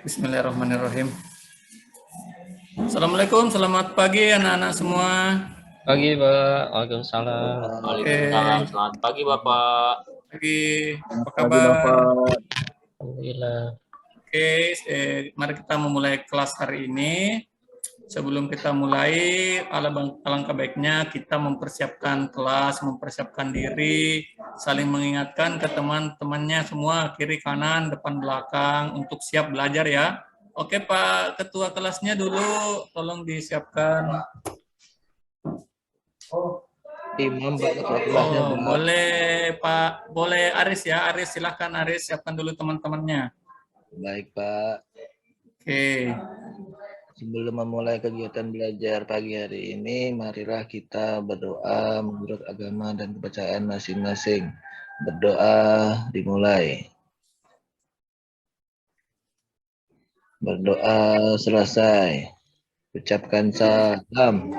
Bismillahirrahmanirrahim. Assalamualaikum, selamat pagi anak-anak semua. Pagi, Pak. Waalaikumsalam. Waalaikumsalam. Selamat pagi, Bapak. Pagi, apa Pagi kabar? Bapak. Alhamdulillah. Oke, mari kita memulai kelas hari ini. Sebelum kita mulai, alangkah baiknya kita mempersiapkan kelas, mempersiapkan diri, saling mengingatkan ke teman-temannya semua, kiri, kanan, depan, belakang, untuk siap belajar ya. Oke Pak Ketua kelasnya dulu, tolong disiapkan. Imam Pak Ketua kelasnya. Boleh Pak, boleh Aris ya, Aris silahkan Aris, siapkan dulu teman-temannya. Baik Pak. Oke. Sebelum memulai kegiatan belajar pagi hari ini, marilah kita berdoa menurut agama dan kepercayaan masing-masing. Berdoa dimulai. Berdoa selesai. Ucapkan salam.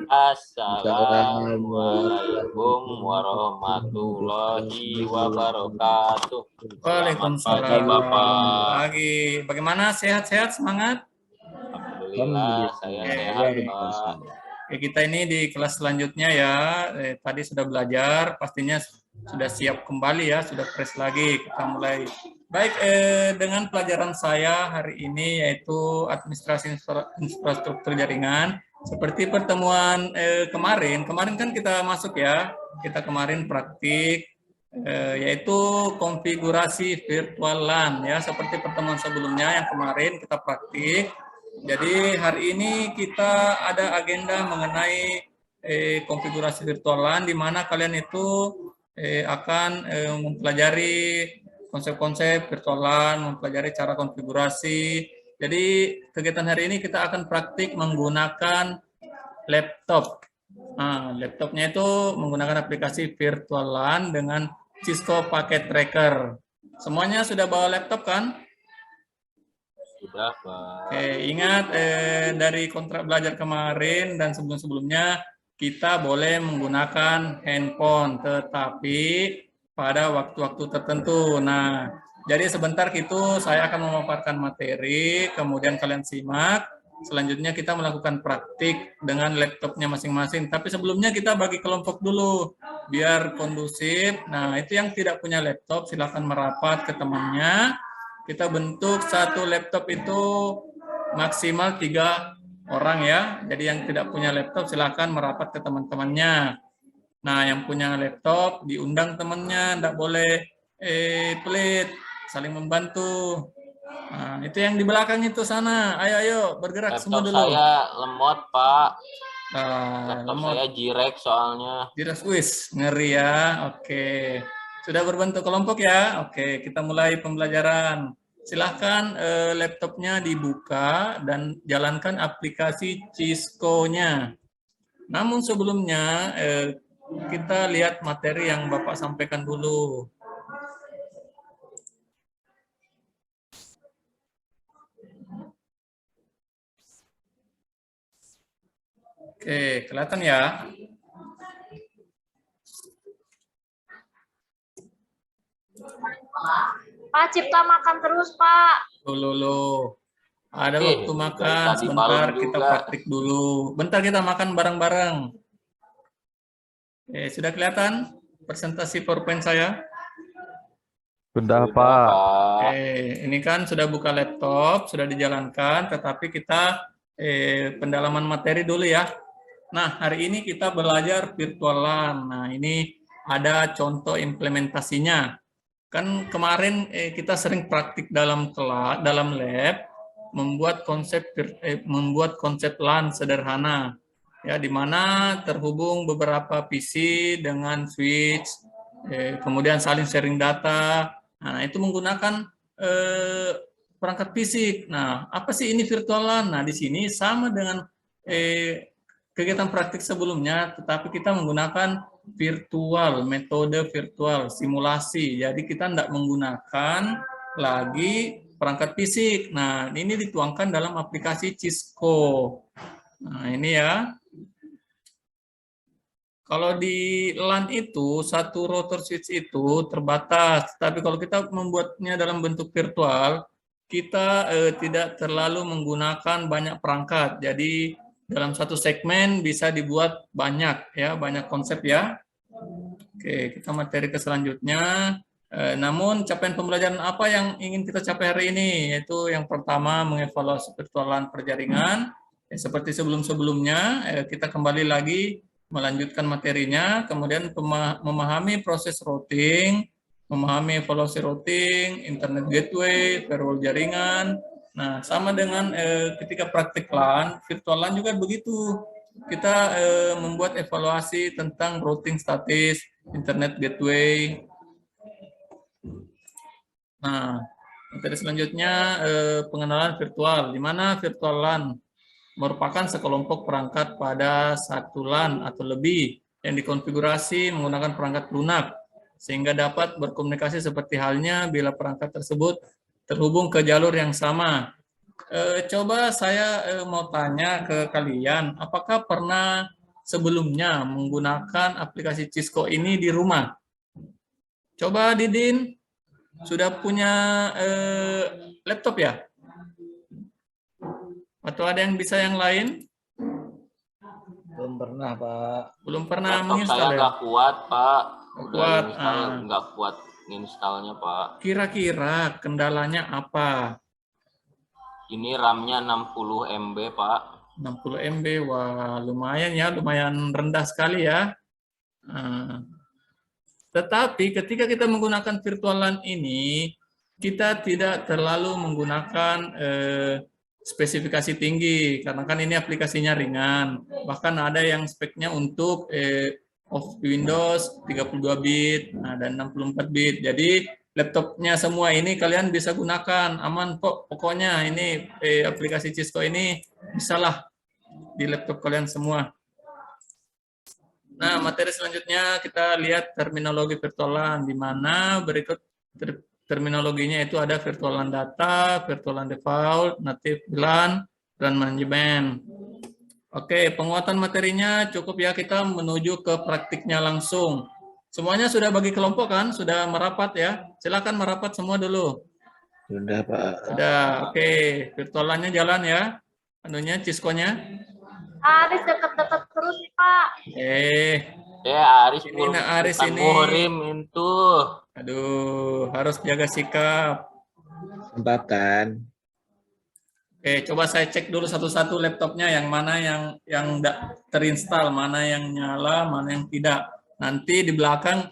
Assalamualaikum warahmatullahi wabarakatuh. Waalaikumsalam. Pagi, Bapak. Pagi. Bagaimana? Sehat-sehat? Semangat? Alhamdulillah, saya sehat, Pak. Oke, kita ini di kelas selanjutnya ya. Tadi sudah belajar, pastinya sudah siap kembali ya, sudah fresh lagi. Kita mulai. Baik, dengan pelajaran saya hari ini yaitu administrasi infrastruktur jaringan. Seperti pertemuan kemarin kan kita masuk ya, kita kemarin praktik, yaitu konfigurasi virtual LAN ya, seperti pertemuan sebelumnya yang kemarin kita praktik. Jadi hari ini kita ada agenda mengenai konfigurasi virtual LAN, di mana kalian itu akan mempelajari konsep-konsep virtual LAN, mempelajari cara konfigurasi. Jadi kegiatan hari ini kita akan praktik menggunakan laptop. Nah, laptopnya itu menggunakan aplikasi virtual LAN dengan Cisco Packet Tracker. Semuanya sudah bawa laptop kan? Sudah, Pak. Oke, ingat dari kontrak belajar kemarin dan sebelum-sebelumnya kita boleh menggunakan handphone, tetapi pada waktu-waktu tertentu. Nah, jadi sebentar itu saya akan memaparkan materi, kemudian kalian simak. Selanjutnya kita melakukan praktik dengan laptopnya masing-masing. Tapi sebelumnya kita bagi kelompok dulu, biar kondusif. Nah, itu yang tidak punya laptop silakan merapat ke temannya. Kita bentuk satu laptop itu maksimal 3 orang ya. Jadi yang tidak punya laptop silakan merapat ke teman-temannya. Nah, yang punya laptop diundang temannya, tidak boleh pelit, saling membantu. Nah, itu yang di belakang itu sana. Ayo bergerak semua Laptop dulu. saya lemot, Pak. Laptop Lemot. saya jirek soalnya. Jirek, wis, ngeri ya. Oke. Sudah berbentuk kelompok ya? Oke, kita mulai pembelajaran. Silahkan laptopnya dibuka dan jalankan aplikasi Cisco-nya. Namun sebelumnya kita lihat materi yang Bapak sampaikan dulu. Oke, kelihatan ya? Pak, Cipta makan terus, Pak. Loh. Ada Oke, waktu makan, tadi sebentar malam kita juga. praktik dulu. Bentar kita makan bareng-bareng. Sudah kelihatan presentasi PowerPoint saya? Sudah, Pak. Ini kan sudah buka laptop, sudah dijalankan, tetapi kita pendalaman materi dulu ya. Nah, hari ini kita belajar virtual LAN. Nah, ini ada contoh implementasinya. Kan kemarin kita sering praktik dalam kelas, dalam lab, membuat konsep LAN sederhana, ya, di mana terhubung beberapa PC dengan switch, kemudian saling sharing data. Nah, itu menggunakan perangkat fisik. Nah, apa sih ini virtual LAN? Nah, di sini sama dengan kegiatan praktik sebelumnya, tetapi kita menggunakan metode virtual, simulasi. Jadi kita tidak menggunakan lagi perangkat fisik. Nah, ini dituangkan dalam aplikasi Cisco. Nah, ini ya. Kalau di LAN itu, satu router switch itu terbatas. Tapi kalau kita membuatnya dalam bentuk virtual, kita tidak terlalu menggunakan banyak perangkat. Jadi dalam satu segmen bisa dibuat banyak ya, banyak konsep ya. Oke, kita materi ke selanjutnya. Namun capaian pembelajaran apa yang ingin kita capai hari ini? Yaitu yang pertama mengevaluasi virtualan perjaringan. Seperti sebelum-sebelumnya, kita kembali lagi melanjutkan materinya, kemudian memahami proses routing, memahami evaluasi routing, internet gateway, firewall jaringan. Nah, sama dengan ketika praktik LAN, virtual LAN juga begitu. Kita membuat evaluasi tentang routing statis, internet gateway. Nah, materi selanjutnya pengenalan virtual, di mana virtual LAN merupakan sekelompok perangkat pada satu LAN atau lebih yang dikonfigurasi menggunakan perangkat lunak, sehingga dapat berkomunikasi seperti halnya bila perangkat tersebut terhubung ke jalur yang sama. Coba saya mau tanya ke kalian, apakah pernah sebelumnya menggunakan aplikasi Cisco ini di rumah? Coba Didin, sudah punya laptop ya? Atau ada yang bisa yang lain? Belum pernah, Pak. Belum pernah Laptop menginstal saya ya? nggak kuat, Pak. Kuat. Nggak kuat installnya, Pak. Kira-kira kendalanya apa? Ini RAM-nya 60 MB, Pak. 60 MB, wah lumayan ya, lumayan rendah sekali ya. Tetapi ketika kita menggunakan virtual LAN ini, kita tidak terlalu menggunakan spesifikasi tinggi, karena kan ini aplikasinya ringan. Bahkan ada yang speknya untuk of Windows 32 bit dan 64 bit. Jadi laptopnya semua ini kalian bisa gunakan, aman kok. Pokoknya ini aplikasi Cisco ini bisalah di laptop kalian semua. Nah, materi selanjutnya kita lihat terminologi virtual LAN, di mana berikut terminologinya itu ada virtual LAN data, virtual LAN default, native LAN, dan manajemen. Oke, penguatan materinya cukup ya, kita menuju ke praktiknya langsung. Semuanya sudah bagi kelompok kan? Sudah merapat ya? Silakan merapat semua dulu. Sudah, Pak. Sudah, oke. Virtual LAN-nya jalan ya? Anunya, Cisco-nya? Aris deket-deket terus, Pak. Aris ini Aris ini. Muhrim itu. Aduh, harus jaga sikap. Kesempatan. Oke, coba saya cek dulu satu-satu laptopnya, yang mana yang terinstall, mana yang nyala, mana yang tidak. Nanti di belakang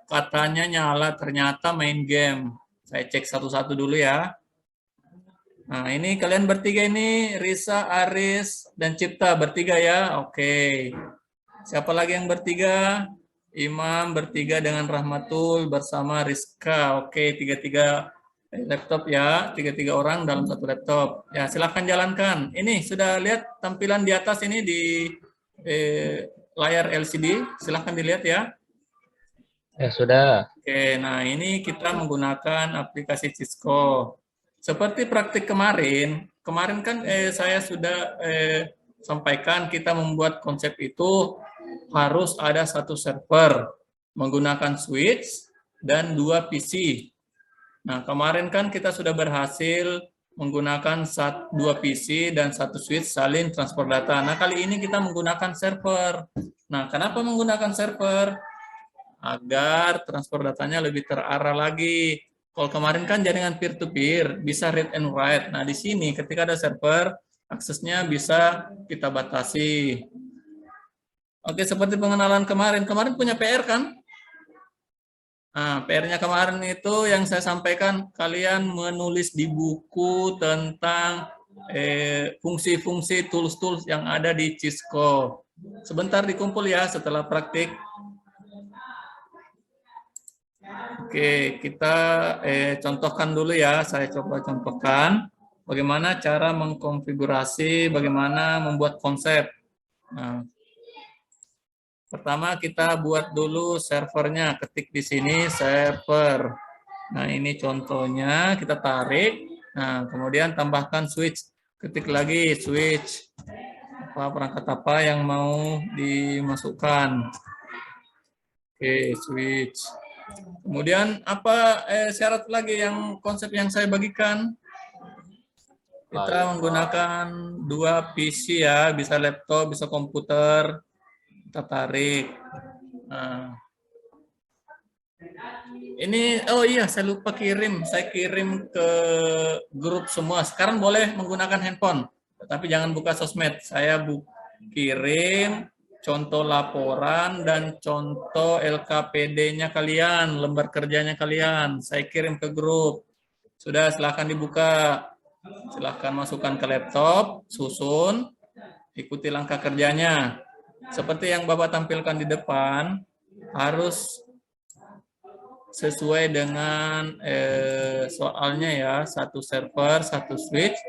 katanya nyala, ternyata main game. Saya cek satu-satu dulu ya. Nah, ini kalian bertiga ini, Risa, Aris, dan Cipta bertiga ya. Oke. Siapa lagi yang bertiga? Imam bertiga dengan Rahmatul bersama Rizka. Oke, tiga-tiga laptop ya, tiga-tiga orang dalam satu laptop. Ya, silakan jalankan. Ini sudah lihat tampilan di atas ini di layar LCD. Silakan dilihat ya. Ya sudah. Oke, nah ini kita menggunakan aplikasi Cisco. Seperti praktik kemarin kan saya sudah sampaikan kita membuat konsep itu harus ada satu server menggunakan switch dan 2 PC. Nah, kemarin kan kita sudah berhasil menggunakan 2 PC dan 1 switch saling transfer data. Nah, kali ini kita menggunakan server. Nah, kenapa menggunakan server? Agar transfer datanya lebih terarah lagi. Kalau kemarin kan jaringan peer-to-peer, bisa read and write. Nah, di sini ketika ada server, aksesnya bisa kita batasi. Oke, seperti pengenalan kemarin. Kemarin punya PR kan? Nah, PR-nya kemarin itu yang saya sampaikan, kalian menulis di buku tentang fungsi-fungsi tools-tools yang ada di Cisco. Sebentar dikumpul ya setelah praktik. Oke, kita contohkan dulu ya. Saya coba contohkan bagaimana cara mengkonfigurasi, bagaimana membuat konsep. Nah, pertama kita buat dulu servernya. Ketik di sini server. Nah, ini contohnya, kita tarik. Nah, kemudian tambahkan switch. Ketik lagi switch. Perangkat apa yang mau dimasukkan. Oke, switch. Kemudian apa syarat lagi yang konsep yang saya bagikan? Kita menggunakan 2 PC ya, bisa laptop, bisa komputer. Kita tarik. Nah. Ini, oh iya, saya lupa kirim. Saya kirim ke grup semua. Sekarang boleh menggunakan handphone, tapi jangan buka sosmed. Saya kirim contoh laporan dan contoh LKPD-nya kalian, lembar kerjanya kalian. Saya kirim ke grup. Sudah, silahkan dibuka. Silahkan masukkan ke laptop, susun, ikuti langkah kerjanya. Seperti yang Bapak tampilkan di depan, harus sesuai dengan soalnya ya, 1 server, 1 switch,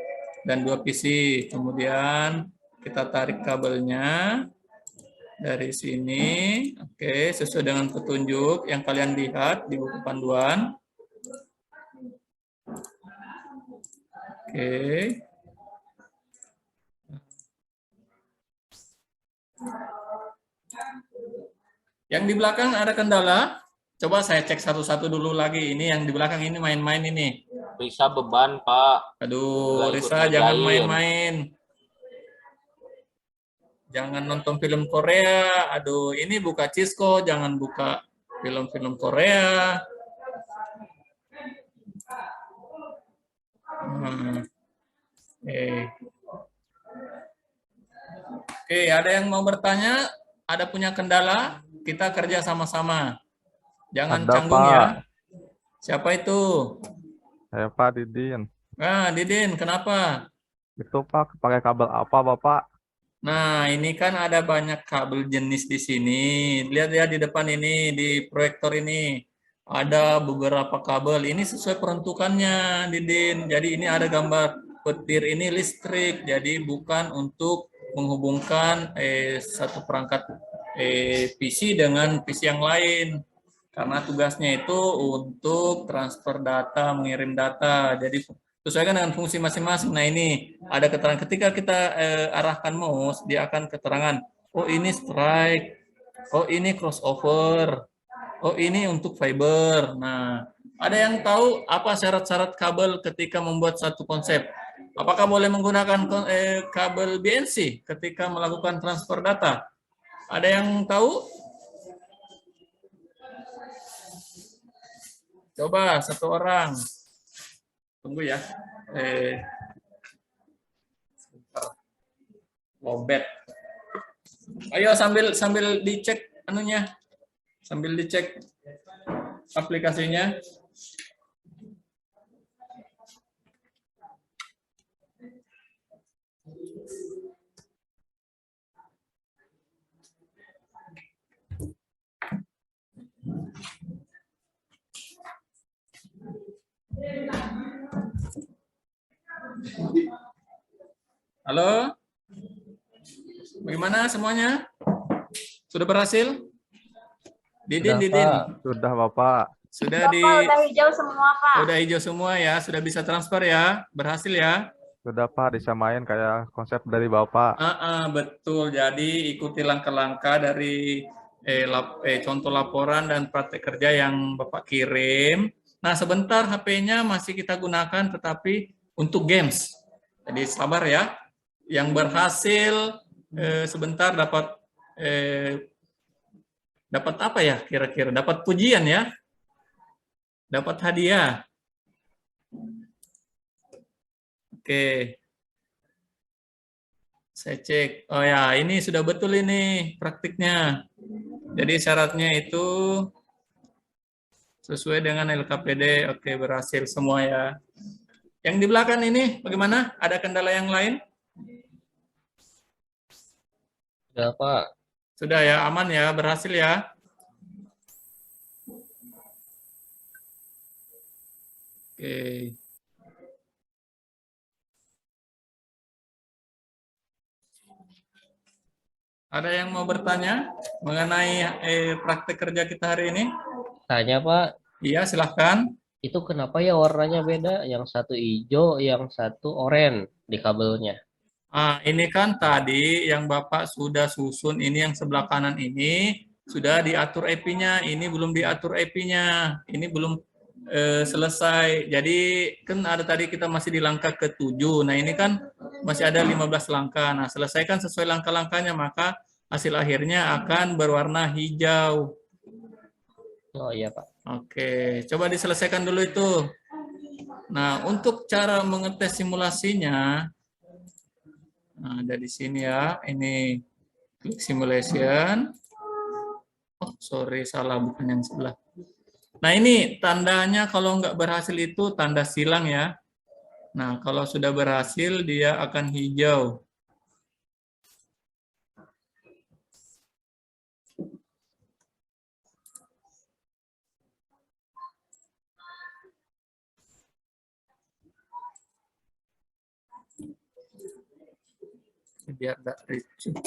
dan 2 PC. Kemudian kita tarik kabelnya dari sini. Oke, sesuai dengan petunjuk yang kalian lihat di buku panduan. Oke. Yang di belakang ada kendala? Coba saya cek satu-satu dulu lagi. Ini yang di belakang ini main-main ini. Risa beban, Pak. Aduh, Risa jangan main-main. Jangan nonton film Korea. Aduh, ini buka Cisco, jangan buka film-film Korea. Oke, ada yang mau bertanya? Ada punya kendala? Kita kerja sama-sama. Jangan canggung ya. Siapa itu? Saya Pak Didin. Nah, Didin, kenapa? Itu Pak, pakai kabel apa Bapak? Nah, ini kan ada banyak kabel jenis di sini. Lihat ya di depan ini, di proyektor ini. Ada beberapa kabel. Ini sesuai peruntukannya, Didin. Jadi ini ada gambar petir ini listrik. Jadi bukan untuk menghubungkan satu perangkat PC dengan PC yang lain. Karena tugasnya itu untuk transfer data, mengirim data. Jadi sesuaikan dengan fungsi masing-masing. Nah ini ada keterangan ketika kita arahkan mouse, dia akan keterangan, oh ini strike, oh ini crossover, oh ini untuk fiber. Nah, ada yang tahu apa syarat-syarat kabel ketika membuat satu konsep? Apakah boleh menggunakan kabel BNC ketika melakukan transfer data? Ada yang tahu? Coba satu orang. Tunggu ya. Lobet. Ayo sambil dicek anunya. Sambil dicek aplikasinya. Halo? Bagaimana semuanya? Sudah berhasil? Didin, Didin. Sudah Bapak. Sudah udah hijau semua, Pak. Udah hijau semua ya, sudah bisa transfer ya, berhasil ya? Sudah Pak, disamain kayak konsep dari Bapak. Betul, jadi ikuti langkah-langkah dari contoh laporan dan praktek kerja yang Bapak kirim. Nah, sebentar HP-nya masih kita gunakan, tetapi untuk games. Jadi sabar ya. Yang berhasil sebentar dapat apa ya kira-kira? Dapat pujian ya? Dapat hadiah. Oke. Saya cek. Oh ya, ini sudah betul ini praktiknya. Jadi syaratnya itu sesuai dengan LKPD. Oke, berhasil semua ya. Yang di belakang ini bagaimana? Ada kendala yang lain? Sudah, Pak. Sudah ya, aman ya, berhasil ya. Oke. Ada yang mau bertanya mengenai praktek kerja kita hari ini? Tanya, Pak. Iya, silahkan. Itu kenapa ya warnanya beda? Yang satu hijau, yang satu oranye di kabelnya. Ini kan tadi yang Bapak sudah susun, ini yang sebelah kanan ini sudah diatur IP-nya, ini belum diatur IP-nya, ini belum selesai. Jadi kan ada tadi kita masih di langkah ke-7. Nah, ini kan masih ada 15 langkah. Nah, selesaikan sesuai langkah-langkahnya, maka hasil akhirnya akan berwarna hijau. Oh iya Pak. Oke, coba diselesaikan dulu itu. Nah, untuk cara mengetes simulasinya, nah, ada di sini ya. Ini klik simulation. Oh, sorry, salah, bukan yang sebelah. Nah, ini tandanya kalau nggak berhasil itu tanda silang ya. Nah, kalau sudah berhasil, dia akan hijau. Biar nggak ricuh.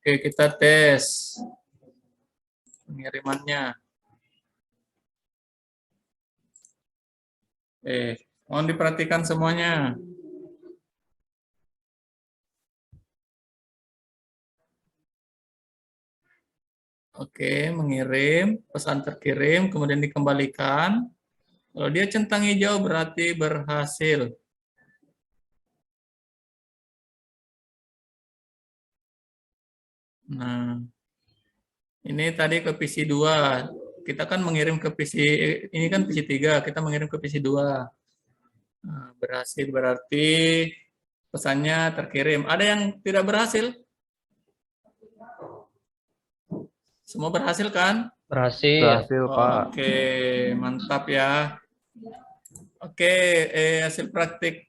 Oke, kita tes pengirimannya. Mohon diperhatikan semuanya. Oke, mengirim, pesan terkirim, kemudian dikembalikan. Kalau dia centang hijau berarti berhasil. Nah, ini tadi ke PC 2. Kita kan mengirim ke PC, ini kan PC 3, kita mengirim ke PC 2. Nah, berhasil berarti pesannya terkirim. Ada yang tidak berhasil? Semua berhasil kan? Berhasil. Berhasil, Pak. Oke, mantap ya. Oke, hasil praktik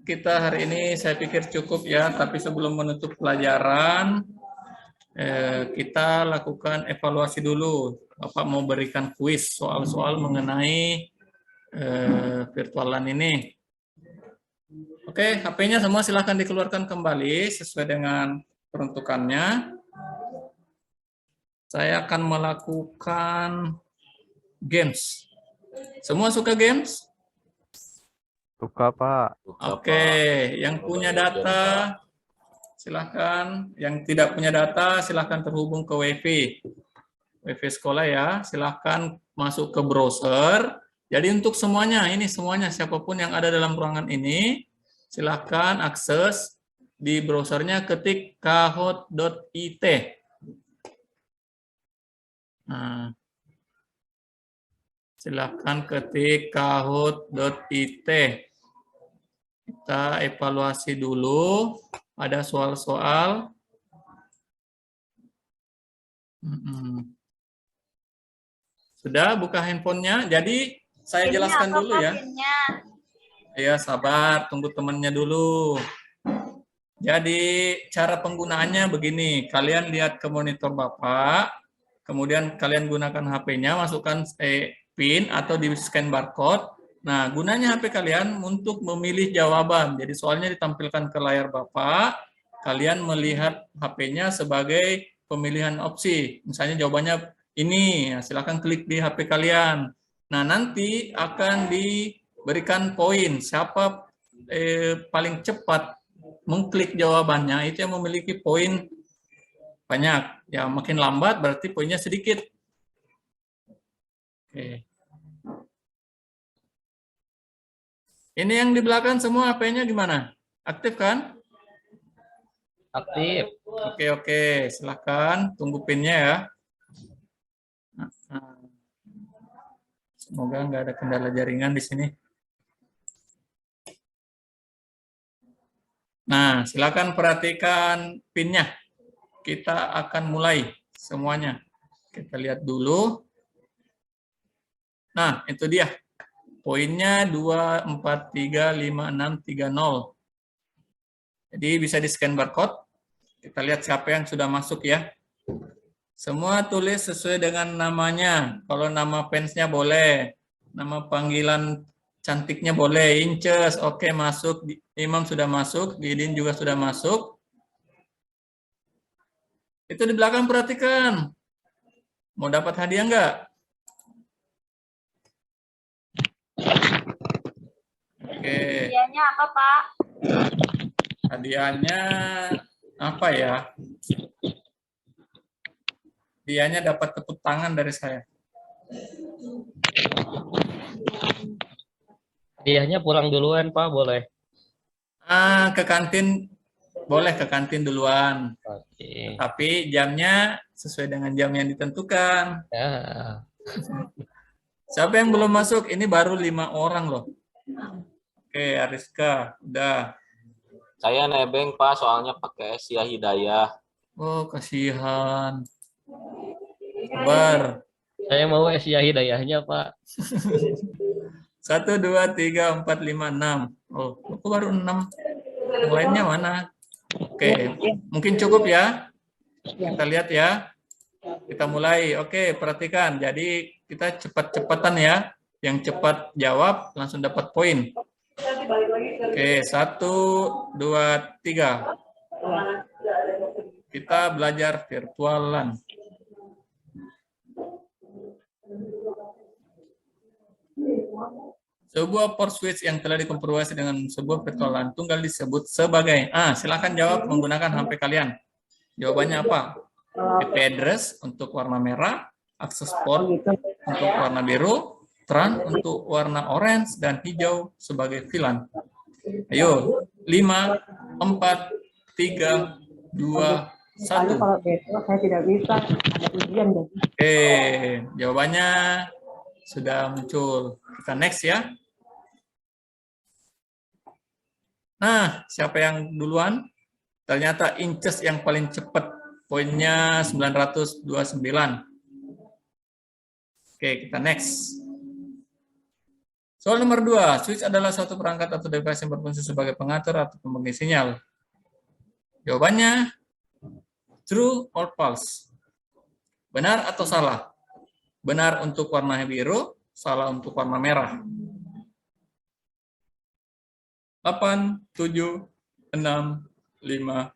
kita hari ini saya pikir cukup ya, tapi sebelum menutup pelajaran, kita lakukan evaluasi dulu. Bapak mau berikan kuis soal-soal mengenai virtualan ini. Oke, HP-nya semua silahkan dikeluarkan kembali sesuai dengan peruntukannya. Saya akan melakukan games. Semua suka games? Suka, Pak. Oke, yang punya data silahkan, yang tidak punya data silahkan terhubung ke WiFi. WiFi sekolah ya, silahkan masuk ke browser. Jadi untuk semuanya, ini semuanya siapapun yang ada dalam ruangan ini, silahkan akses di browsernya, ketik kahoot.it. Nah, silahkan ketik kahoot.it. Kita evaluasi dulu. Ada soal-soal. Sudah buka handphonenya. Jadi saya jelaskan dulu ya. Ya, sabar, tunggu temannya dulu. Jadi cara penggunaannya begini. Kalian lihat ke monitor Bapak. Kemudian kalian gunakan HP-nya, masukkan PIN atau di scan barcode. Nah, gunanya HP kalian untuk memilih jawaban. Jadi soalnya ditampilkan ke layar Bapak, kalian melihat HP-nya sebagai pemilihan opsi. Misalnya jawabannya ini, silakan klik di HP kalian. Nah, nanti akan diberikan poin. Siapa paling cepat mengklik jawabannya, itu yang memiliki poin banyak. Ya, makin lambat berarti poinnya sedikit. Oke. Ini yang di belakang semua HP-nya gimana? Aktif kan? Aktif. Oke, silahkan tunggu PIN-nya ya. Semoga nggak ada kendala jaringan di sini. Nah, silakan perhatikan PIN-nya. Kita akan mulai semuanya. Kita lihat dulu. Nah, itu dia. Poinnya 2435630. Jadi bisa di scan barcode. Kita lihat siapa yang sudah masuk ya. Semua tulis sesuai dengan namanya. Kalau nama fansnya boleh. Nama panggilan cantiknya boleh. Inces, oke, masuk. Imam sudah masuk. Didin juga sudah masuk. Itu di belakang perhatikan. Mau dapat hadiah enggak? Oke. Hadiahnya apa, Pak? Hadiahnya apa ya? Hadiahnya dapat tepuk tangan dari saya. Hadiahnya pulang duluan, Pak, boleh. Ke kantin, boleh ke kantin duluan. Oke. Tapi jamnya sesuai dengan jam yang ditentukan. Ya. Siapa yang belum masuk? Ini baru 5 orang loh. Oke, Ariska, udah. Saya nebeng, Pak, soalnya pakai Sia Hidayah. Oh, kasihan. Sabar. Saya mau Asia Hidayahnya, Pak. 1, 2, 3, 4, 5, 6. Oh, aku baru 6. Yang lainnya mana? Oke, mungkin cukup ya. Kita lihat ya. Kita mulai. Oke, perhatikan. Jadi kita cepat-cepatan ya. Yang cepat jawab langsung dapat poin. Oke, 1, 2, 3. Kita belajar virtualan. Sebuah port switch yang telah dikonfigurasi dengan sebuah virtualan tunggal disebut sebagai. Silakan jawab menggunakan HP kalian. Jawabannya apa? IP address untuk warna merah, access port untuk warna biru, tran untuk warna orange dan hijau sebagai VLAN. Ayo, 5, 4, 3, 2, 1. Kalau besok saya tidak bisa, ada ujian. Oke, jawabannya sudah muncul. Kita next ya. Nah, siapa yang duluan? Ternyata Inces yang paling cepat. Poinnya 929. Oke, kita next. Soal nomor 2. Switch adalah suatu perangkat atau device yang berfungsi sebagai pengatur atau pembagi sinyal. Jawabannya true or false? Benar atau salah? Benar untuk warna biru, salah untuk warna merah. 8, 7, 6, 5,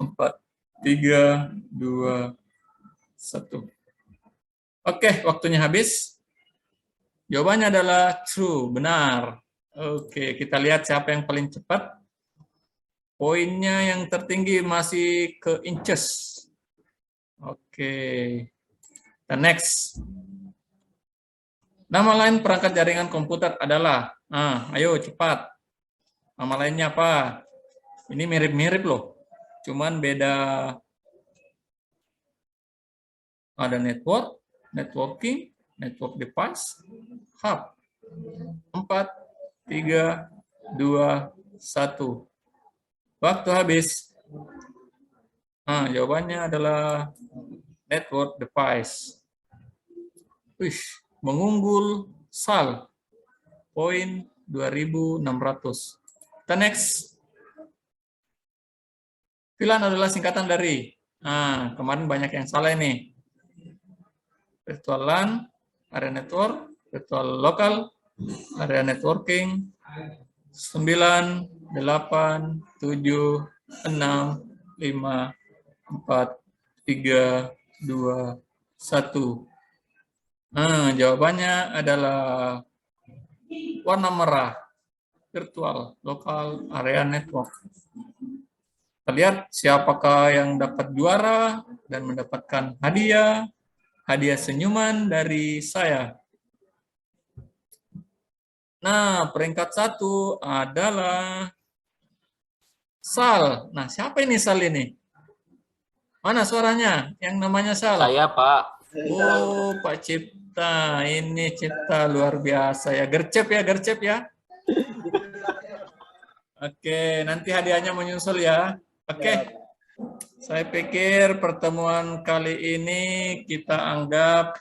4, 3, 2, 1. Oke, waktunya habis. Jawabannya adalah true, benar. Oke, kita lihat siapa yang paling cepat. Poinnya yang tertinggi masih ke Inces. Oke, kita next. Nama lain perangkat jaringan komputer adalah, ayo cepat. Nama lainnya apa? Ini mirip-mirip loh. Cuman beda. Ada network, networking, network device, hub. 4, 3, 2, 1. Waktu habis. Jawabannya adalah network device. Wih, mengunggul SAL. Poin 2600. Kita next. VLAN adalah singkatan dari. Kemarin banyak yang salah ini. Virtual LAN, area network, virtual local, area networking, 9, 8, 7, 6, 5, 4, 3, 2, 1. Jawabannya adalah warna merah. Virtual, lokal, area network. Kita lihat siapakah yang dapat juara dan mendapatkan hadiah senyuman dari saya. Nah, peringkat 1 adalah Sal. Nah, siapa ini Sal ini? Mana suaranya? Yang namanya Sal? Saya, Pak. Oh, Pak Cipta. Ini Cipta luar biasa ya. Gercep ya. Oke, nanti hadiahnya menyusul ya. Oke, saya pikir pertemuan kali ini kita anggap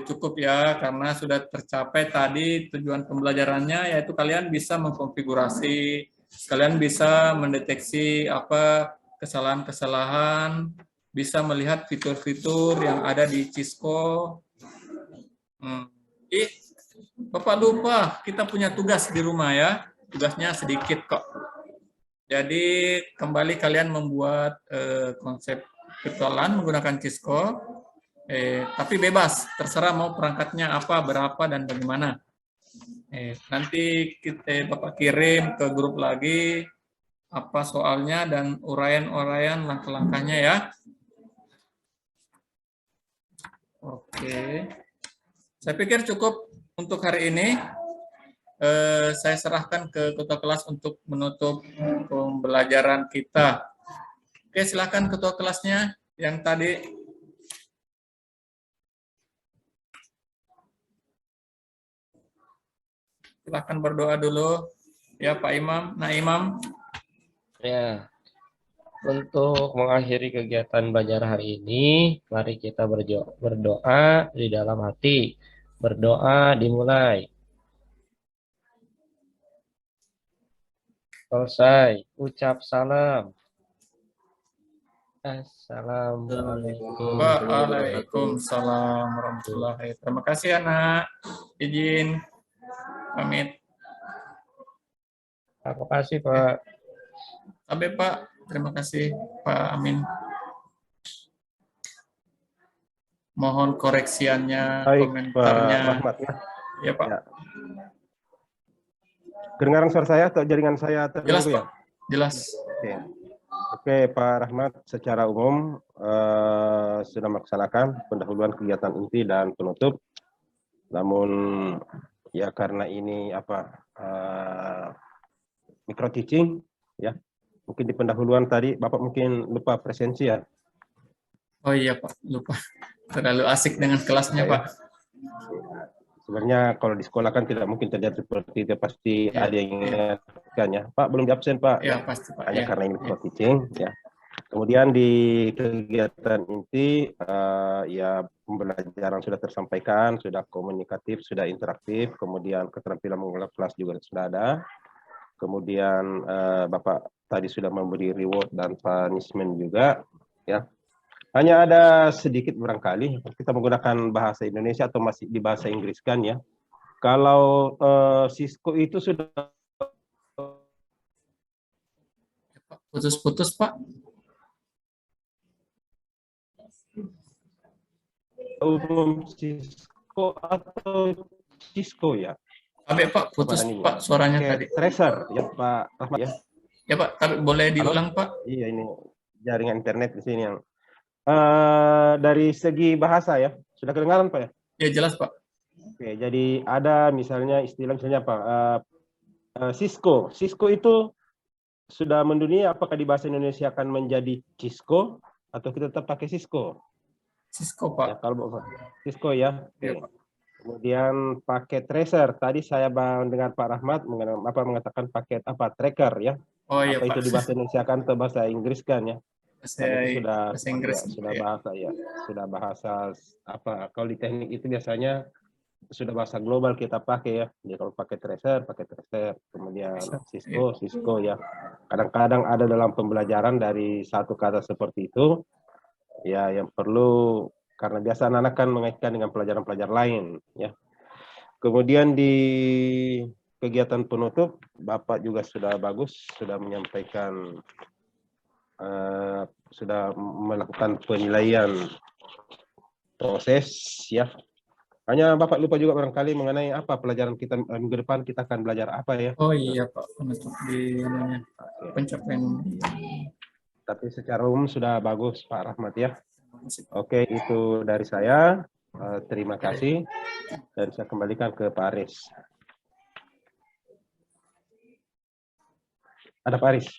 cukup ya, karena sudah tercapai tadi tujuan pembelajarannya, yaitu kalian bisa mengkonfigurasi, kalian bisa mendeteksi apa kesalahan-kesalahan, bisa melihat fitur-fitur yang ada di Cisco. Bapak lupa, kita punya tugas di rumah ya. Tugasnya sedikit kok. Jadi kembali kalian membuat konsep virtual LAN menggunakan Cisco, tapi bebas, terserah mau perangkatnya apa, berapa, dan bagaimana. Nanti Bapak kirim ke grup lagi apa soalnya dan uraian-uraian langkah-langkahnya ya. Oke. Saya pikir cukup untuk hari ini. Saya serahkan ke ketua kelas untuk menutup pembelajaran kita. Oke, silakan ketua kelasnya yang tadi. Silakan berdoa dulu. Ya, Pak Imam. Nah, Imam. Ya, untuk mengakhiri kegiatan belajar hari ini, mari kita berdoa di dalam hati. Berdoa dimulai. Selesai. Ucap salam. Assalamualaikum. Waalaikumsalam warahmatullahi. Terima kasih anak. Izin pamit. Terima kasih Pak. Sampai Pak. Terima kasih Pak Amin. Mohon koreksiannya, Baik, komentarnya. Pak Rahmat ya. Ya Pak. Ya. Kedengaran suara saya atau jaringan saya Jelas terganggu ya? Pak. Jelas. Oke. Oke, Pak Rahmat, secara umum sudah melaksanakan pendahuluan kegiatan inti dan penutup. Namun ya karena ini micro teaching ya. Mungkin di pendahuluan tadi Bapak mungkin lupa presensi ya. Oh iya Pak, lupa. Terlalu asik dengan kelasnya Pak. Sebenarnya kalau di sekolah kan tidak mungkin terjadi seperti itu, pasti Ya, ada yang ingatkan ya. Pak belum di absen Pak. Ya pasti Pak. Hanya Ya. karena ini teaching ya. Kemudian di kegiatan inti ya pembelajaran sudah tersampaikan, sudah komunikatif, sudah interaktif, kemudian keterampilan mengelola kelas juga sudah ada. Kemudian Bapak tadi sudah memberi reward dan punishment juga ya. Hanya ada sedikit barangkali kita menggunakan bahasa Indonesia atau masih di bahasa Inggris kan ya. Kalau Cisco itu sudah Putus-putus Pak. umum Cisco atau Cisco ya. Sampai Pak, putus Ini, Pak suaranya Oke, tadi. Tracer ya Pak Rahmat ya. Ya Pak, tapi boleh diulang Pak? Iya ini jaringan internet di sini yang dari segi bahasa ya. Sudah kedengaran Pak ya? Ya jelas Pak. Oke, jadi ada misalnya istilah misalnya apa? Cisco. Cisco itu sudah mendunia, apakah di bahasa Indonesia akan menjadi Cisco atau kita tetap pakai Cisco? Cisco Ya, Pak. kalau Cisco ya. Ya, Oke. Pak. Kemudian paket tracer. Tadi saya dengar Pak Rahmat mengatakan paket tracker ya. Oh iya Apa Pak. itu di bahasa Indonesia kan atau bahasa Inggris kan ya? Karena itu sudah Bahasa Inggris. ya, sudah Ya. bahasa ya. Sudah bahasa kalau di teknik itu biasanya sudah bahasa global kita pakai ya. Jadi kalau pakai tracer, kemudian Cisco ya. Kadang-kadang ada dalam pembelajaran dari satu kata seperti itu ya yang perlu karena biasa anak-anak kan mengaitkan dengan pelajaran-pelajaran lain ya. Kemudian di kegiatan penutup Bapak juga sudah bagus, sudah menyampaikan sudah melakukan penilaian proses ya. Hanya Bapak lupa juga barangkali mengenai apa pelajaran kita minggu depan kita akan belajar apa ya. Oh iya Pak, penutup di namanya pencapaian. Tapi secara umum sudah bagus Pak Rahmat ya. Oke, itu dari saya. Terima kasih. Dan saya kembalikan ke Pak Aris. Ada Pak Aris.